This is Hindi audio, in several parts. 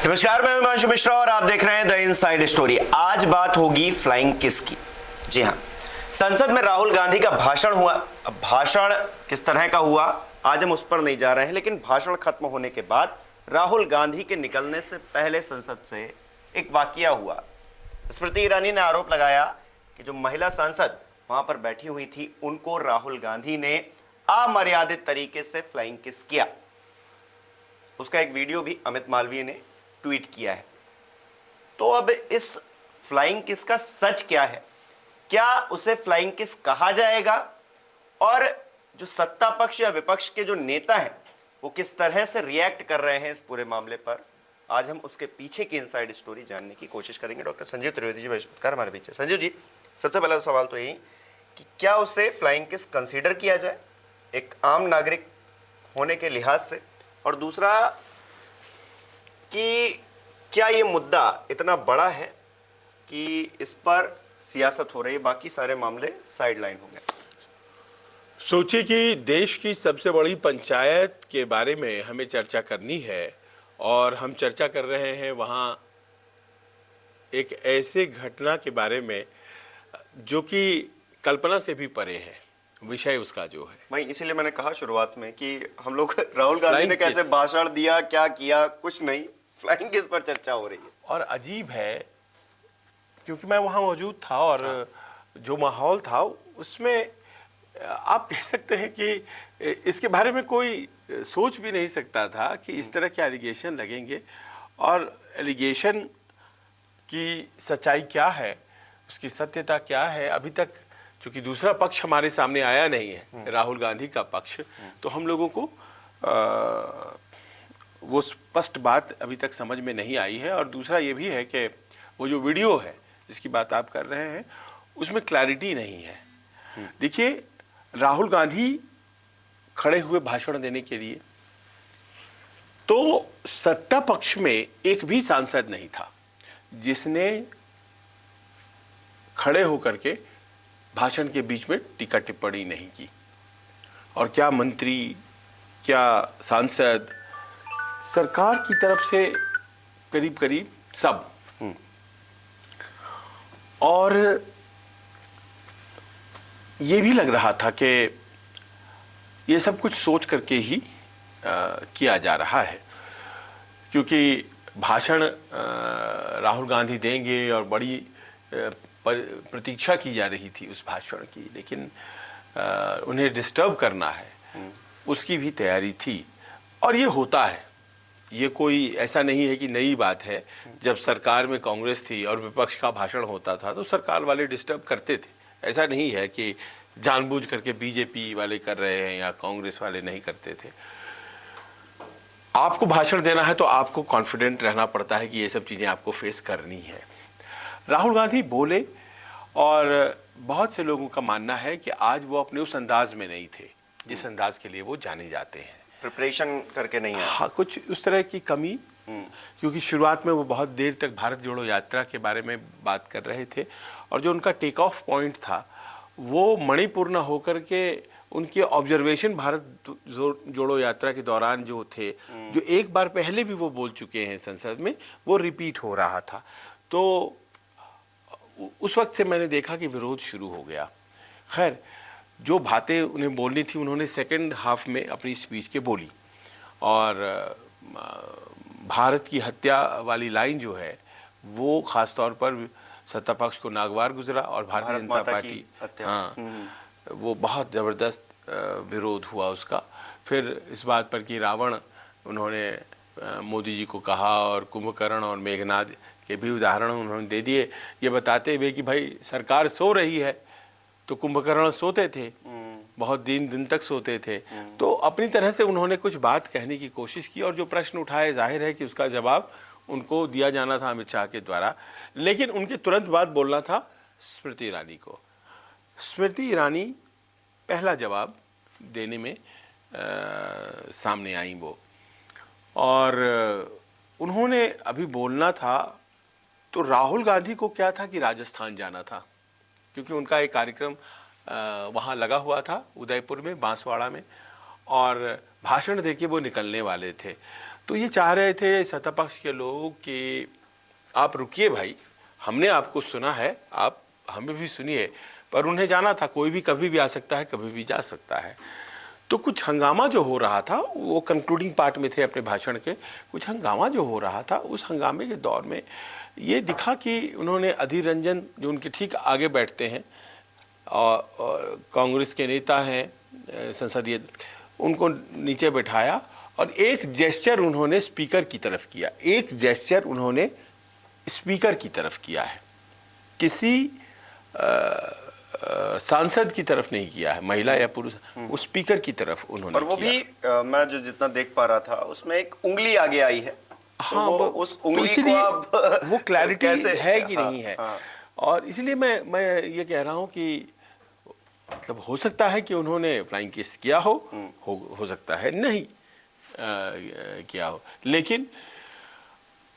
नमस्कार, मैं हिमांशु मिश्रा और आप देख रहे हैं द इनसाइड स्टोरी। आज बात होगी फ्लाइंग किस की। जी हां, संसद में राहुल गांधी का भाषण हुआ। अब भाषण किस तरह का हुआ आज हम उस पर नहीं जा रहे हैं, लेकिन भाषण खत्म होने के बाद राहुल गांधी के निकलने से पहले संसद से एक वाकया हुआ। स्मृति ईरानी ने आरोप लगाया कि जो महिला सांसद वहां पर बैठी हुई थी उनको राहुल गांधी ने अमर्यादित तरीके से फ्लाइंग किस किया। उसका एक वीडियो भी अमित मालवीय ने ट्वीट किया है। तो अब इस फ्लाइंग किस का सच क्या है? क्या उसे फ्लाइंग किस कहा जाएगा? और जो सत्ता पक्ष या विपक्ष के जो नेता हैं वो किस तरह से रिएक्ट कर रहे हैं इस पूरे मामले पर, आज हम उसके पीछे की इनसाइड स्टोरी जानने की कोशिश करेंगे। डॉक्टर संजीव त्रिवेदी जी बहिष्कार हमारे बीच है। संजीव जी, सबसे पहला सवाल तो यही कि क्या उसे फ्लाइंग किस कंसीडर किया जाए एक आम नागरिक होने के लिहाज से, और दूसरा कि क्या ये मुद्दा इतना बड़ा है कि इस पर सियासत हो रही है, बाकी सारे मामले साइडलाइन हो गए। सोचिए कि देश की सबसे बड़ी पंचायत के बारे में हमें चर्चा करनी है और हम चर्चा कर रहे हैं वहाँ एक ऐसे घटना के बारे में जो कि कल्पना से भी परे है। विषय उसका जो है, भाई इसीलिए मैंने कहा शुरुआत में कि हम लोग राहुल गांधी ने कैसे भाषण दिया, क्या किया, कुछ नहीं, फ्लाइंग किस पर चर्चा हो रही है। और अजीब है क्योंकि मैं वहाँ मौजूद था और जो माहौल था उसमें आप कह सकते हैं कि इसके बारे में कोई सोच भी नहीं सकता था कि इस तरह के एलिगेशन लगेंगे और एलिगेशन की सच्चाई क्या है, उसकी सत्यता क्या है। अभी तक चूंकि दूसरा पक्ष हमारे सामने आया नहीं है, राहुल गांधी का पक्ष, तो हम लोगों को वो स्पष्ट बात अभी तक समझ में नहीं आई है। और दूसरा ये भी है कि वो जो वीडियो है जिसकी बात आप कर रहे हैं उसमें क्लैरिटी नहीं है। देखिए, राहुल गांधी खड़े हुए भाषण देने के लिए, तो सत्ता पक्ष में एक भी सांसद नहीं था जिसने खड़े होकर के भाषण के बीच में टीका टिप्पणी नहीं की। और क्या मंत्री, क्या सांसद, सरकार की तरफ से करीब करीब सब। और ये भी लग रहा था कि ये सब कुछ सोच करके ही किया जा रहा है, क्योंकि भाषण राहुल गांधी देंगे और बड़ी प्रतीक्षा की जा रही थी उस भाषण की, लेकिन उन्हें डिस्टर्ब करना है उसकी भी तैयारी थी। और ये होता है, ये कोई ऐसा नहीं है कि नई बात है। जब सरकार में कांग्रेस थी और विपक्ष का भाषण होता था तो सरकार वाले डिस्टर्ब करते थे। ऐसा नहीं है कि जानबूझ करके बीजेपी वाले कर रहे हैं या कांग्रेस वाले नहीं करते थे। आपको भाषण देना है तो आपको कॉन्फिडेंट रहना पड़ता है कि ये सब चीज़ें आपको फेस करनी है। राहुल गांधी बोले और बहुत से लोगों का मानना है कि आज वो अपने उस अंदाज में नहीं थे जिस अंदाज के लिए वो जाने जाते हैं। प्रिपरेशन करके नहीं है, हाँ, कुछ उस तरह की कमी, क्योंकि शुरुआत में वो बहुत देर तक भारत जोड़ो यात्रा के बारे में बात कर रहे थे और जो उनका टेक ऑफ पॉइंट था वो मणिपुर न होकर के उनके ऑब्जर्वेशन भारत जोड़ो यात्रा के दौरान जो थे, जो एक बार पहले भी वो बोल चुके हैं संसद में, वो रिपीट हो रहा था। तो उस वक्त से मैंने देखा कि विरोध शुरू हो गया। खैर, जो बातें उन्हें बोलनी थी उन्होंने सेकंड हाफ में अपनी स्पीच के बोली, और भारत की हत्या वाली लाइन जो है वो खास तौर पर सत्ता पक्ष को नागवार गुजरा और भारतीय जनता पार्टी, हाँ, वो बहुत ज़बरदस्त विरोध हुआ उसका। फिर इस बात पर कि रावण उन्होंने मोदी जी को कहा और कुंभकर्ण और मेघनाद के भी उदाहरण उन्होंने दे दिए, ये बताते हुए कि भाई सरकार सो रही है तो कुंभकर्ण सोते थे, बहुत दिन तक सोते थे। तो अपनी तरह से उन्होंने कुछ बात कहने की कोशिश की और जो प्रश्न उठाए जाहिर है कि उसका जवाब उनको दिया जाना था अमित शाह के द्वारा, लेकिन उनके तुरंत बाद बोलना था स्मृति ईरानी को। स्मृति ईरानी पहला जवाब देने में सामने आई वो, और उन्होंने अभी बोलना था तो राहुल गांधी को क्या था कि राजस्थान जाना था, क्योंकि उनका एक कार्यक्रम वहाँ लगा हुआ था उदयपुर में, बांसवाड़ा में, और भाषण देके वो निकलने वाले थे। तो ये चाह रहे थे सत्ता पक्ष के लोग कि आप रुकिए भाई, हमने आपको सुना है, आप हमें भी सुनिए। पर उन्हें जाना था कोई भी कभी भी आ सकता है, कभी भी जा सकता है। तो कुछ हंगामा जो हो रहा था, वो कंक्लूडिंग पार्ट में थे अपने भाषण के, कुछ हंगामा जो हो रहा था, उस हंगामे के दौर में ये दिखा कि उन्होंने अधीर रंजन जो उनके ठीक आगे बैठते हैं और कांग्रेस के नेता हैं संसदीय, उनको नीचे बैठाया और एक जेस्चर उन्होंने स्पीकर की तरफ किया, एक जेस्चर उन्होंने स्पीकर की तरफ किया है, किसी सांसद की तरफ नहीं किया है, महिला या पुरुष, वो स्पीकर की तरफ उन्होंने और वो किया। भी मैं जो जितना देख पा रहा था उसमें एक उंगली आगे आई है। हाँ, तो वो उस उंगली को आप वो क्लैरिटी कैसे है कि हाँ, नहीं है। हाँ। और इसलिए मैं ये कह रहा हूं कि मतलब हो सकता है कि उन्होंने फ्लाइंग किस किया हो सकता है नहीं किया हो, लेकिन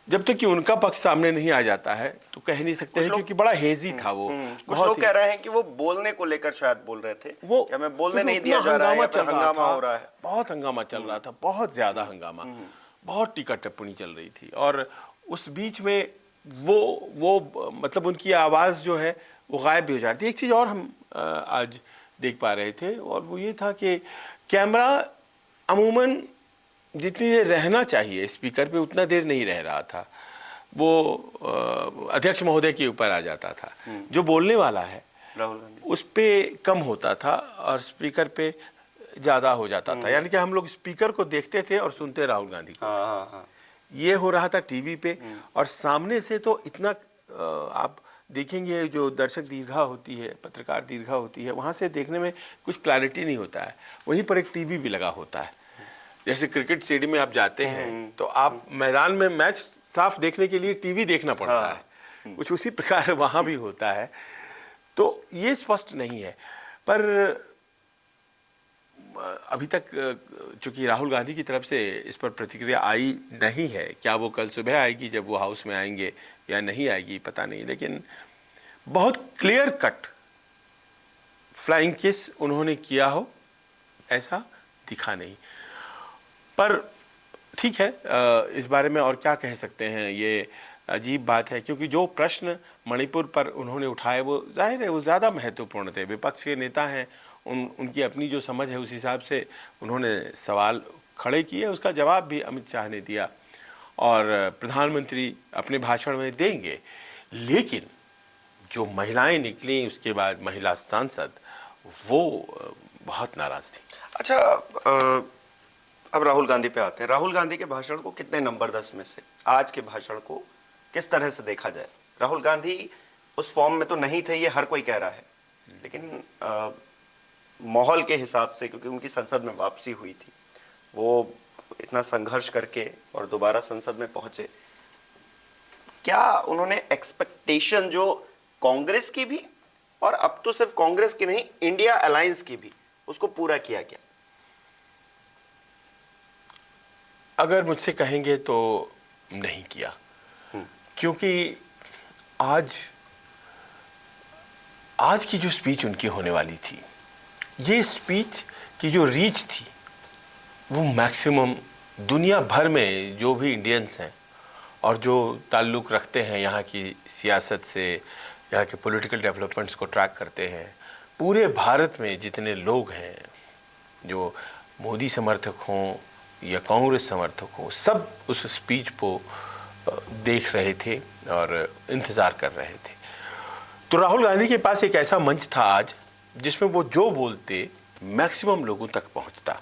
जब तक कि उनका पक्ष सामने नहीं आ जाता है तो कह नहीं सकते हैं, क्योंकि बड़ा हेजी था वो। कुछ लोग कह रहे हैं कि वो बोलने को लेकर शायद बोल रहे थे, वो कि हमें बोलने नहीं दिया जा रहा है या फिर हंगामा हो रहा है। बहुत हंगामा चल रहा था, बहुत ज्यादा हंगामा, बहुत टीका टिप्पणी चल रही थी। और उस बीच में वो मतलब उनकी आवाज जो है वो गायब भी हो जाती थी। एक चीज और हम आज देख पा रहे थे, और वो ये था कि कैमरा अमूमन जितनी देर रहना चाहिए स्पीकर पे उतना देर नहीं रह रहा था, वो अध्यक्ष महोदय के ऊपर आ जाता था। जो बोलने वाला है राहुल गांधी, उस पे कम होता था और स्पीकर पे ज्यादा हो जाता था। यानी कि हम लोग स्पीकर को देखते थे और सुनते राहुल गांधी को। हाँ। ये हो रहा था टीवी पे, और सामने से तो इतना आप देखेंगे, जो दर्शक दीर्घा होती है, पत्रकार दीर्घा होती है, वहां से देखने में कुछ क्लैरिटी नहीं होता है। वहीं पर एक टीवी भी लगा होता है। जैसे क्रिकेट स्टेडियम में आप जाते हैं तो आप मैदान में मैच साफ देखने के लिए टीवी देखना पड़ता है, कुछ उसी प्रकार वहां भी होता है। तो ये स्पष्ट नहीं है। पर अभी तक चूंकि राहुल गांधी की तरफ से इस पर प्रतिक्रिया आई नहीं है, क्या वो कल सुबह आएगी जब वो हाउस में आएंगे या नहीं आएगी पता नहीं, लेकिन बहुत क्लियर कट फ्लाइंग किस उन्होंने किया हो ऐसा दिखा नहीं। पर ठीक है, इस बारे में और क्या कह सकते हैं, ये अजीब बात है, क्योंकि जो प्रश्न मणिपुर पर उन्होंने उठाए वो जाहिर है वो ज़्यादा महत्वपूर्ण थे। विपक्ष के नेता हैं, उनकी अपनी जो समझ है उस हिसाब से उन्होंने सवाल खड़े किए, उसका जवाब भी अमित शाह ने दिया और प्रधानमंत्री अपने भाषण में देंगे। लेकिन जो महिलाएं निकली उसके बाद, महिला सांसद, वो बहुत नाराज थी। अच्छा, अब राहुल गांधी पे आते हैं। राहुल गांधी के भाषण को कितने नंबर 10 में से, आज के भाषण को किस तरह से देखा जाए? राहुल गांधी उस फॉर्म में तो नहीं थे, ये हर कोई कह रहा है, लेकिन माहौल के हिसाब से, क्योंकि उनकी संसद में वापसी हुई थी, वो इतना संघर्ष करके और दोबारा संसद में पहुंचे, क्या उन्होंने एक्सपेक्टेशन जो कांग्रेस की भी और अब तो सिर्फ कांग्रेस की नहीं, इंडिया अलायंस की भी, उसको पूरा किया क्या? अगर मुझसे कहेंगे तो नहीं किया, क्योंकि आज की जो स्पीच उनकी होने वाली थी, ये स्पीच की जो रीच थी वो मैक्सिमम दुनिया भर में जो भी इंडियंस हैं और जो ताल्लुक़ रखते हैं यहाँ की सियासत से, यहाँ के पॉलिटिकल डेवलपमेंट्स को ट्रैक करते हैं, पूरे भारत में जितने लोग हैं जो मोदी समर्थक हों या कांग्रेस समर्थक हों, सब उस स्पीच को देख रहे थे और इंतज़ार कर रहे थे। तो राहुल गांधी के पास एक ऐसा मंच था आज जिसमें वो जो बोलते मैक्सिमम लोगों तक पहुंचता।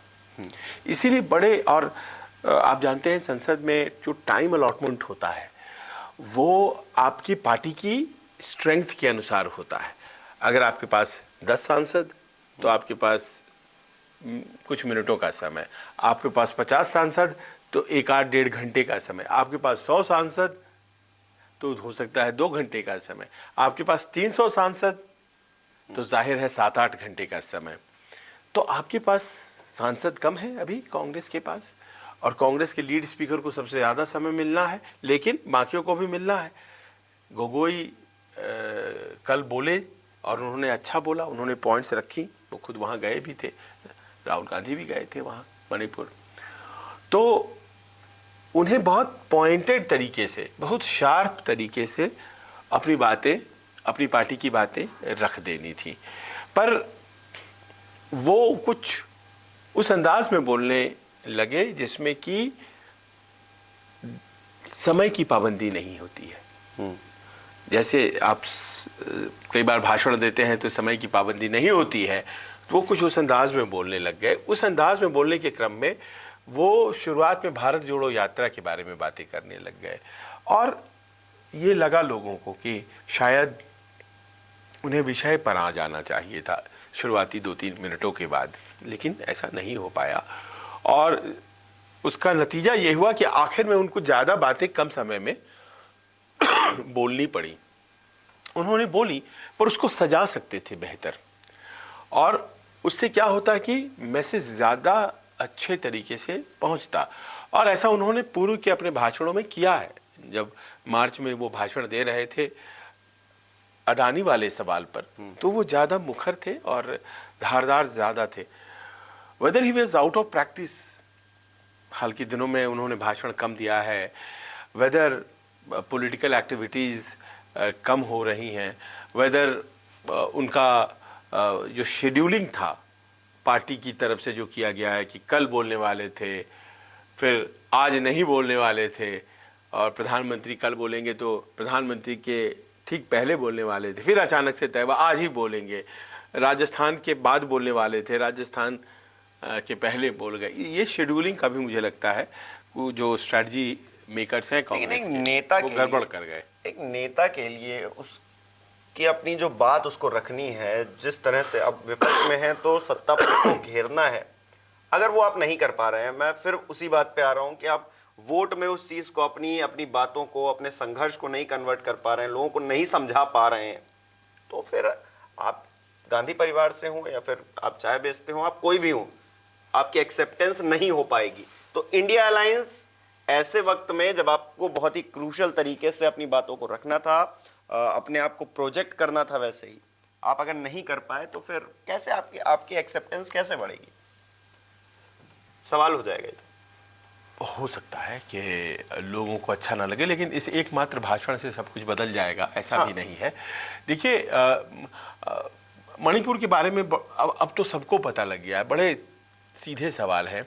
इसीलिए बड़े, और आप जानते हैं संसद में जो टाइम अलॉटमेंट होता है वो आपकी पार्टी की स्ट्रेंथ के अनुसार होता है। अगर आपके पास 10 सांसद तो आपके पास कुछ मिनटों का समय, आपके पास 50 सांसद तो 1-8-1.5 घंटे का समय, आपके पास 100 सांसद तो हो सकता है 2 घंटे का समय, आपके पास 300 सांसद तो जाहिर है 7-8 घंटे का समय। तो आपके पास सांसद कम है अभी कांग्रेस के पास, और कांग्रेस के लीड स्पीकर को सबसे ज़्यादा समय मिलना है, लेकिन बाकियों को भी मिलना है। गोगोई कल बोले और उन्होंने अच्छा बोला, उन्होंने पॉइंट्स रखी, वो खुद वहाँ गए भी थे, राहुल गांधी भी गए थे वहाँ मणिपुर। तो उन्हें बहुत पॉइंटेड तरीके से, बहुत शार्प तरीके से अपनी बातें, अपनी पार्टी की बातें रख देनी थी। पर वो कुछ उस अंदाज में बोलने लगे जिसमें कि समय की पाबंदी नहीं होती है। जैसे आप कई बार भाषण देते हैं तो समय की पाबंदी नहीं होती है, तो वो कुछ उस अंदाज में बोलने लग गए। उस अंदाज में बोलने के क्रम में वो शुरुआत में भारत जोड़ो यात्रा के बारे में बातें करने लग गए, और ये लगा लोगों को कि शायद उन्हें विषय पर आ जाना चाहिए था शुरुआती 2-3 मिनटों के बाद, लेकिन ऐसा नहीं हो पाया। और उसका नतीजा ये हुआ कि आखिर में उनको ज़्यादा बातें कम समय में बोलनी पड़ी। उन्होंने बोली, पर उसको सजा सकते थे बेहतर, और उससे क्या होता कि मैसेज ज़्यादा अच्छे तरीके से पहुंचता। और ऐसा उन्होंने पूर्व के अपने भाषणों में किया है। जब मार्च में वो भाषण दे रहे थे अडानी वाले सवाल पर, तो वो ज़्यादा मुखर थे और धारदार ज़्यादा थे। Whether he was out of practice, हाल के दिनों में उन्होंने भाषण कम दिया है, वेदर पॉलिटिकल एक्टिविटीज़ कम हो रही हैं, वेदर उनका जो शेड्यूलिंग था पार्टी की तरफ से जो किया गया है कि कल बोलने वाले थे, फिर आज नहीं बोलने वाले थे, और प्रधानमंत्री कल बोलेंगे तो प्रधानमंत्री के ठीक पहले बोलने वाले थे, फिर अचानक से तय हुआ आज ही बोलेंगे, राजस्थान के बाद बोलने वाले थे, राजस्थान के पहले बोल गए। ये शेड्यूलिंग का भी मुझे लगता है जो स्ट्रैटेजी मेकर्स हैं कांग्रेस के, नेता वो गड़बड़ कर गए। एक नेता के लिए उसकी अपनी जो बात उसको रखनी है, जिस तरह से अब विपक्ष में है तो सत्ता पक्ष को घेरना है, अगर वो आप नहीं कर पा रहे हैं, मैं फिर उसी बात पे आ रहा हूँ कि आप वोट में उस चीज़ को, अपनी बातों को, अपने संघर्ष को नहीं कन्वर्ट कर पा रहे हैं, लोगों को नहीं समझा पा रहे हैं, तो फिर आप गांधी परिवार से हों या फिर आप चाय बेचते हो, आप कोई भी हो, आपकी एक्सेप्टेंस नहीं हो पाएगी। तो इंडिया अलायंस ऐसे वक्त में जब आपको बहुत ही क्रूशल तरीके से अपनी बातों को रखना था, अपने आप को प्रोजेक्ट करना था, वैसे ही आप अगर नहीं कर पाए तो फिर कैसे आपकी एक्सेप्टेंस कैसे बढ़ेगी? सवाल हो जाएगा। हो सकता है कि लोगों को अच्छा ना लगे, लेकिन इस एकमात्र भाषण से सब कुछ बदल जाएगा ऐसा भी नहीं है। देखिए, मणिपुर के बारे में अब तो सबको पता लग गया है। बड़े सीधे सवाल है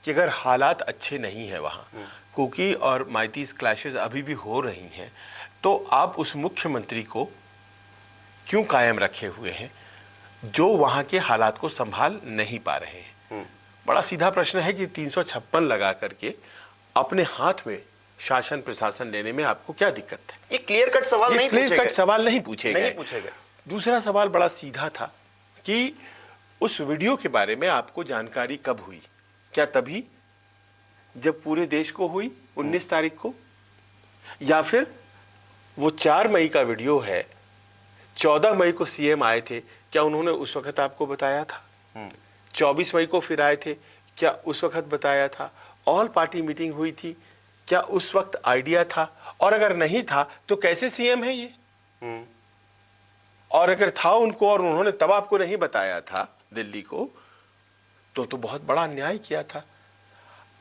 कि अगर हालात अच्छे नहीं है वहाँ, कुकी और माइतीज क्लैशेस अभी भी हो रही हैं, तो आप उस मुख्यमंत्री को क्यों कायम रखे हुए हैं जो वहाँ के हालात को संभाल नहीं पा रहे हैं? बड़ा सीधा प्रश्न है कि 356 लगा करके अपने हाथ में शासन प्रशासन लेने में आपको क्या दिक्कत है? ये क्लियर कट सवाल नहीं पूछे गए। क्लियर कट सवाल नहीं पूछे गए। दूसरा सवाल बड़ा सीधा था कि उस वीडियो के बारे में आपको जानकारी कब हुई? क्या तभी जब पूरे देश को हुई 19 तारीख को, या फिर वो 4 मई का वीडियो है, 14 मई को सीएम आए थे, क्या उन्होंने उस वक्त आपको बताया था? 24 मई को फिर आए थे, क्या उस वक्त बताया था? ऑल पार्टी मीटिंग हुई थी, क्या उस वक्त आइडिया था? और अगर नहीं था तो कैसे सीएम है ये? और अगर था उनको और उन्होंने तब आपको नहीं बताया था दिल्ली को, तो बहुत बड़ा अन्याय किया था।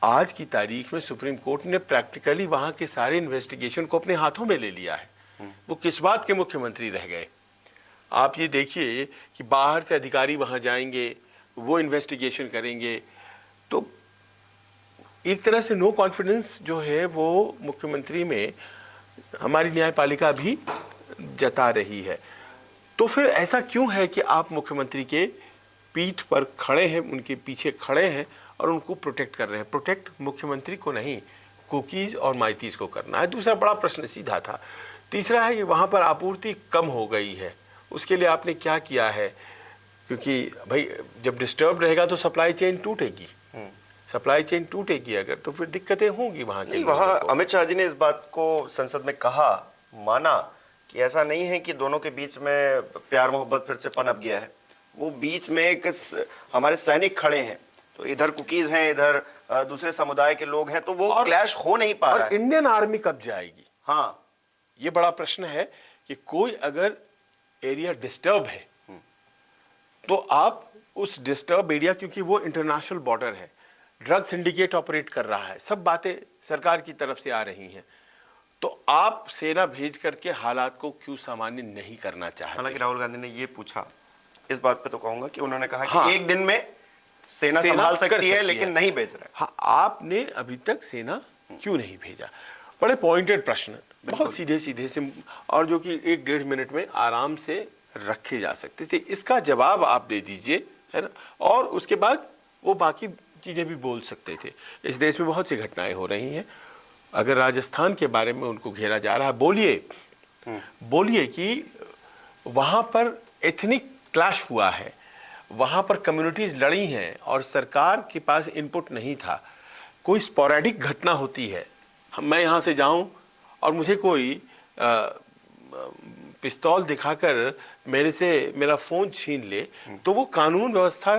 आज की तारीख में सुप्रीम कोर्ट ने प्रैक्टिकली वहां के सारे इन्वेस्टिगेशन को अपने हाथों में ले लिया है। वो किस बात के मुख्यमंत्री रह गए? आप ये देखिए कि बाहर से अधिकारी वहां जाएंगे, वो इन्वेस्टिगेशन करेंगे, तो एक तरह से नो कॉन्फिडेंस जो है वो मुख्यमंत्री में हमारी न्यायपालिका भी जता रही है। तो फिर ऐसा क्यों है कि आप मुख्यमंत्री के पीठ पर खड़े हैं, उनके पीछे खड़े हैं और उनको प्रोटेक्ट कर रहे हैं? प्रोटेक्ट मुख्यमंत्री को नहीं, कुकीज और माइतीज को करना है। दूसरा बड़ा प्रश्न सीधा था। तीसरा है कि वहाँ पर आपूर्ति कम हो गई है, उसके लिए आपने क्या किया है? क्योंकि भाई जब डिस्टर्ब रहेगा तो सप्लाई चेन टूटेगी, सप्लाई चेन टूटेगी अगर, तो फिर दिक्कतें होंगी वहाँ के। वहाँ अमित शाह जी ने इस बात को संसद में कहा, माना कि ऐसा नहीं है कि दोनों के बीच में प्यार मोहब्बत फिर से पनप गया है। वो बीच में एक हमारे सैनिक खड़े हैं, तो इधर कुकीज हैं, इधर दूसरे समुदाय के लोग हैं, तो वो क्लैश हो नहीं पा रहा है। इंडियन आर्मी कब जाएगी? हाँ, ये बड़ा प्रश्न है कि कोई अगर एरिया डिस्टर्ब है तो आप उस डिस्टर्ब एरिया, क्योंकि वो इंटरनेशनल बॉर्डर है, ड्रग सिंडिकेट ऑपरेट कर रहा है, सब बातें सरकार की तरफ से आ रही हैं, तो आप सेना भेज करके हालात को क्यों सामान्य नहीं करना चाहते? हालांकि राहुल गांधी ने ये पूछा, इस बात पे तो कहूंगा कि उन्होंने कहा हाँ, कि एक दिन में सेना संभाल सकती है, लेकिन नहीं भेज रहा है। हाँ, आपने अभी तक सेना क्यों नहीं भेजा? बड़े पॉइंटेड प्रश्न, बहुत सीधे सीधे से, और जो कि 1-1.5 मिनट में आराम से रखे जा सकते थे। इसका जवाब आप दे दीजिए, है ना, और उसके बाद वो बाकी चीजें भी बोल सकते थे। इस देश में बहुत सी घटनाएं हो रही हैं, अगर राजस्थान के बारे में उनको घेरा जा रहा है, बोलिए कि वहां पर एथनिक क्लैश हुआ है, वहां पर कम्युनिटीज लड़ी हैं और सरकार के पास इनपुट नहीं था। कोई स्पोरेडिक घटना होती है, मैं यहाँ से जाऊं और मुझे कोई पिस्तौल दिखाकर मेरे से मेरा फोन छीन ले, तो वो कानून व्यवस्था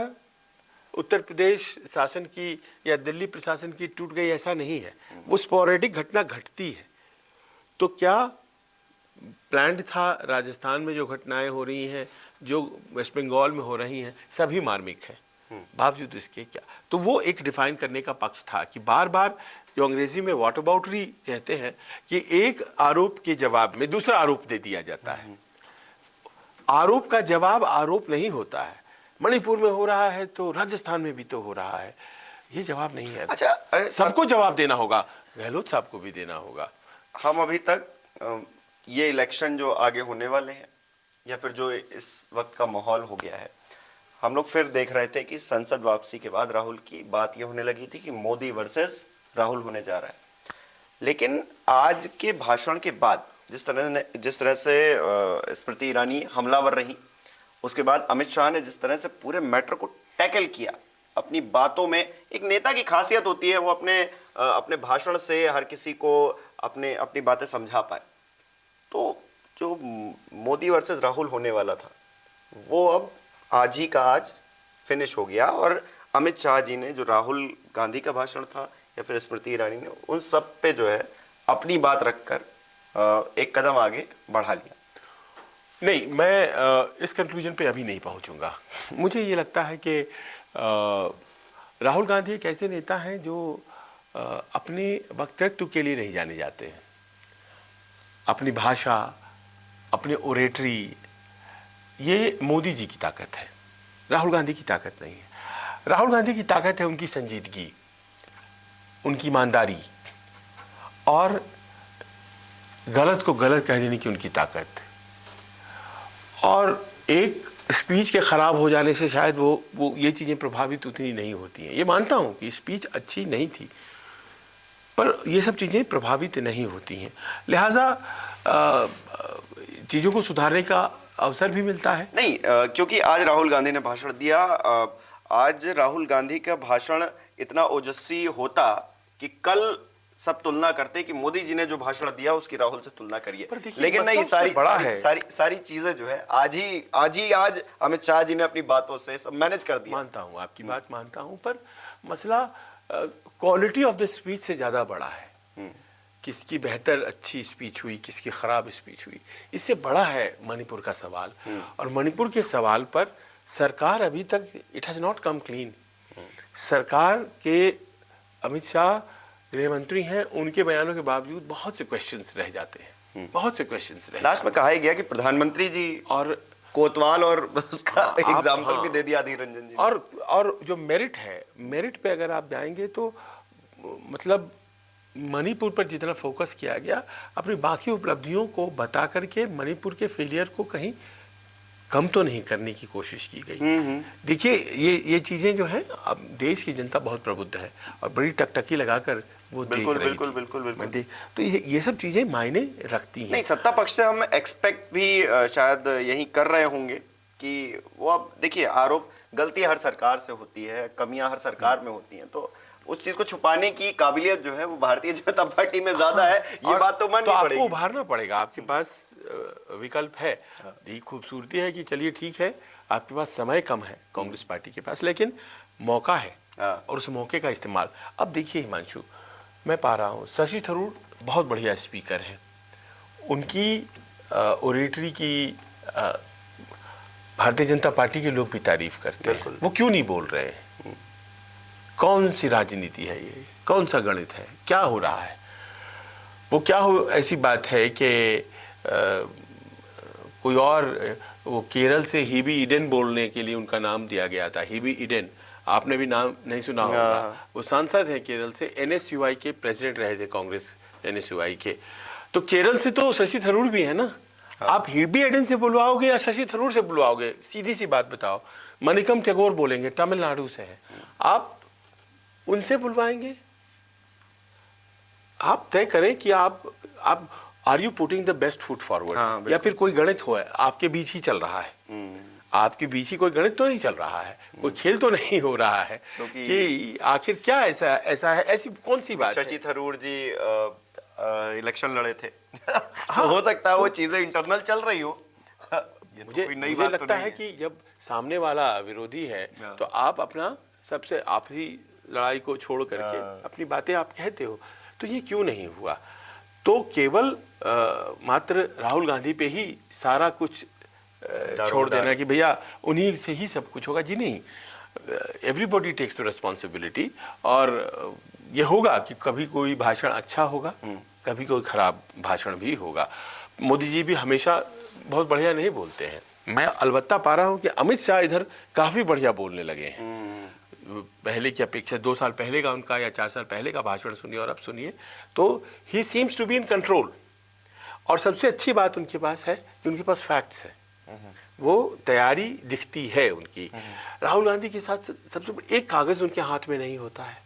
उत्तर प्रदेश शासन की या दिल्ली प्रशासन की टूट गई, ऐसा नहीं है। वो स्पोरेडिक घटना घटती है। तो क्या प्लान्ड था राजस्थान में जो घटनाएं हो रही हैं, जो वेस्ट बंगाल में हो रही हैं, सभी मार्मिक है, बावजूद इसके क्या? तो वो एक डिफाइन करने का पक्ष था कि बार बार जो अंग्रेजी में व्हाटअबाउटरी कहते हैं कि एक आरोप के जवाब में दूसरा आरोप दे दिया जाता है। आरोप का जवाब आरोप नहीं होता है। मणिपुर में हो रहा है तो राजस्थान में भी तो हो रहा है, ये जवाब नहीं है। अच्छा, सबको जवाब देना होगा, गहलोत साहब को भी देना होगा। हम अभी तक ये इलेक्शन जो आगे होने वाले हैं, या फिर जो इस वक्त का माहौल हो गया है, हम लोग फिर देख रहे थे कि संसद वापसी के बाद राहुल की बात ये होने लगी थी कि मोदी वर्सेस राहुल होने जा रहा है। लेकिन आज के भाषण के बाद जिस तरह से स्मृति ईरानी हमलावर रही, उसके बाद अमित शाह ने जिस तरह से पूरे मैटर को टैकल किया अपनी बातों में, एक नेता की खासियत होती है वो अपने भाषण से हर किसी को अपनी बातें समझा पाए। तो जो मोदी वर्सेस राहुल होने वाला था वो अब आज ही का आज फिनिश हो गया, और अमित शाह जी ने जो राहुल गांधी का भाषण था या फिर स्मृति ईरानी ने, उन सब पे जो है अपनी बात रखकर एक कदम आगे बढ़ा लिया। नहीं, मैं इस कंक्लूजन पे अभी नहीं पहुंचूंगा। मुझे ये लगता है कि राहुल गांधी एक ऐसे नेता हैं जो अपने वक्तृत्व के लिए नहीं जाने जाते हैं। अपनी भाषा, अपनी ओरेटरी, ये मोदी जी की ताकत है, राहुल गांधी की ताकत नहीं है। राहुल गांधी की ताकत है उनकी संजीदगी, उनकी ईमानदारी, और गलत को गलत कह देने की उनकी ताकत। और एक स्पीच के ख़राब हो जाने से शायद वो ये चीज़ें प्रभावित उतनी नहीं होती हैं। ये मानता हूँ कि स्पीच अच्छी नहीं थी, पर ये सब चीज़ें प्रभावित नहीं होती हैं। लिहाजा चीज़ों को सुधारने का अवसर भी मिलता है। नहीं, क्योंकि आज राहुल गांधी ने भाषण दिया, आज राहुल गांधी का भाषण इतना ओजस्वी होता कि कल सब तुलना करते कि मोदी जी ने जो भाषण दिया उसकी राहुल से तुलना करिए। लेकिन नहीं, सारी चीजें जो है आज अमित शाह जी ने अपनी बातों से सब मैनेज कर दिया। मानता हूँ, आपकी बात मानता हूँ, पर मसला क्वालिटी ऑफ द स्पीच से ज्यादा बड़ा है। किसकी बेहतर अच्छी स्पीच हुई, किसकी खराब स्पीच हुई, इससे बड़ा है मणिपुर का सवाल। और मणिपुर के सवाल पर सरकार अभी तक it has not come clean. सरकार के अमित शाह गृह मंत्री हैं, उनके बयानों के बावजूद बहुत से क्वेश्चंस रह जाते हैं, बहुत से क्वेश्चंस रह। लास्ट में कहा गया कि प्रधानमंत्री जी और कोतवाल और उसका एग्जाम्पल भी दे दिया अधीर रंजन जी। और जो मेरिट है, मेरिट पे अगर आप जाएंगे तो मतलब मणिपुर पर जितना फोकस किया गया, अपनी बाकी उपलब्धियों को बता करके मणिपुर के फेलियर को कहीं कम तो नहीं करने की कोशिश की गई। देखिए, ये चीजें जो है, अब देश की जनता बहुत प्रबुद्ध है और बड़ी टकटकी लगाकर वो देख रही थी। बिल्कुल। तो ये सब चीजें मायने रखती हैं। नहीं, सत्ता पक्ष से हम एक्सपेक्ट भी शायद यही कर रहे होंगे कि वो, अब देखिए, आरोप, गलती हर सरकार से होती है, कमियां हर सरकार में होती हैं, तो उस चीज को छुपाने की काबिलियत जो है वो भारतीय जनता पार्टी में ज्यादा है। ये बात तो माननी पड़ेगी। आपको उभारना पड़ेगा, आपके पास विकल्प है। ये खूबसूरती है कि चलिए ठीक है, आपके पास समय कम है कांग्रेस पार्टी के पास, लेकिन मौका है और उस मौके का इस्तेमाल। अब देखिए हिमांशु, मैं पा रहा हूँ शशि थरूर बहुत बढ़िया स्पीकर हैं, उनकी ओरेटरी की भारतीय जनता पार्टी के लोग भी तारीफ करते हैं। वो क्यों नहीं बोल रहे हैं? कौन सी राजनीति है ये, कौन सा गणित है, क्या हो रहा है? वो क्या हो, ऐसी बात है कि कोई और, वो केरल से हिबी ईडन बोलने के लिए उनका नाम दिया गया था, हिबी ईडन, आपने भी नाम नहीं सुना होगा। वो सांसद हैं केरल से, एनएसयूआई के प्रेसिडेंट रहे थे, कांग्रेस एनएसयूआई के। तो केरल से तो शशि थरूर भी है ना, आप हिबी ईडन से बुलवाओगे या शशि थरूर से बुलवाओगे? सीधी सी बात बताओ। मनिकम टैगोर बोलेंगे, तमिलनाडु से है, आप उनसे बुलवाएंगे? आप तय करें कि आप are you putting the best foot forward, या फिर कोई गणित हो आपके बीच ही चल रहा है? आपके बीच ही कोई गणित तो नहीं चल रहा है, कोई खेल तो नहीं हो रहा है कि आखिर क्या ऐसा है? ऐसी कौन सी बात? शशि थरूर जी इलेक्शन लड़े थे। तो हो सकता है वो चीजें इंटरनल चल रही हो। मुझे लगता है कि जब सामने वाला विरोधी है तो आप अपना सबसे आपसी लड़ाई को छोड़ करके अपनी बातें आप कहते हो, तो ये क्यों नहीं हुआ? तो केवल मात्र राहुल गांधी पे ही सारा कुछ छोड़ देना कि भैया उन्हीं से ही सब कुछ होगा, जी नहीं। एवरीबॉडी टेक्स द रिस्पॉन्सिबिलिटी, और ये होगा कि कभी कोई भाषण अच्छा होगा, कभी कोई खराब भाषण भी होगा। मोदी जी भी हमेशा बहुत बढ़िया नहीं बोलते हैं। मैं अलबत्ता पा रहा हूँ कि अमित शाह इधर काफी बढ़िया बोलने लगे हैं, पहले की अपेक्षा। 2 साल पहले का उनका या 4 साल पहले का भाषण सुनिए और अब सुनिए, तो he seems to be in control. और सबसे अच्छी बात उनके पास है कि उनके पास फैक्ट्स है, वो तैयारी दिखती है उनकी। राहुल गांधी के साथ सबसे एक कागज उनके हाथ में नहीं होता है।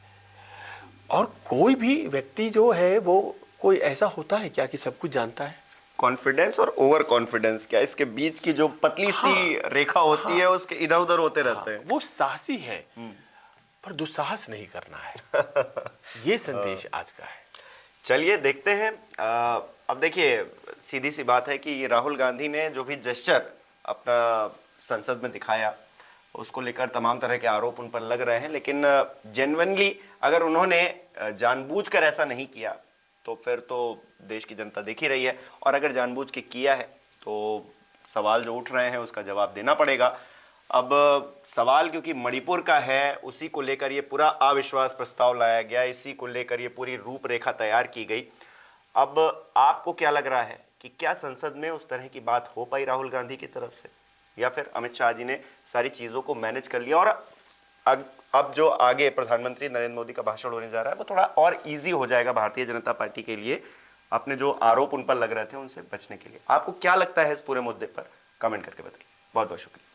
और कोई भी व्यक्ति जो है वो कोई ऐसा होता है क्या कि सब कुछ जानता है? कॉन्फिडेंस और ओवर कॉन्फिडेंस, क्या इसके बीच की जो पतली सी रेखा होती है उसके इधर उधर होते रहते हैं। वो साहसी है पर दुस्साहस नहीं करना है। ये संदेश आज का है। चलिए देखते हैं। अब देखिए, सीधी सी बात है कि राहुल गांधी ने जो भी जेस्चर अपना संसद में दिखाया, उसको लेकर तमाम तरह के आरोप उन पर लग रहे हैं, लेकिन जेन्युइनली अगर उन्होंने जानबूझकर ऐसा नहीं किया तो फिर तो देश की जनता देख ही रही है, और अगर जानबूझ के किया है तो सवाल जो उठ रहे हैं उसका जवाब देना पड़ेगा। अब सवाल क्योंकि मणिपुर का है, उसी को लेकर ये पूरा अविश्वास प्रस्ताव लाया गया, इसी को लेकर ये पूरी रूपरेखा तैयार की गई। अब आपको क्या लग रहा है कि क्या संसद में उस तरह की बात हो पाई राहुल गांधी की तरफ से, या फिर अमित शाह जी ने सारी चीज़ों को मैनेज कर लिया और अब जो आगे प्रधानमंत्री नरेंद्र मोदी का भाषण होने जा रहा है वो थोड़ा और इजी हो जाएगा भारतीय जनता पार्टी के लिए, अपने जो आरोप उन पर लग रहे थे उनसे बचने के लिए? आपको क्या लगता है इस पूरे मुद्दे पर? कमेंट करके बताइए। बहुत बहुत शुक्रिया।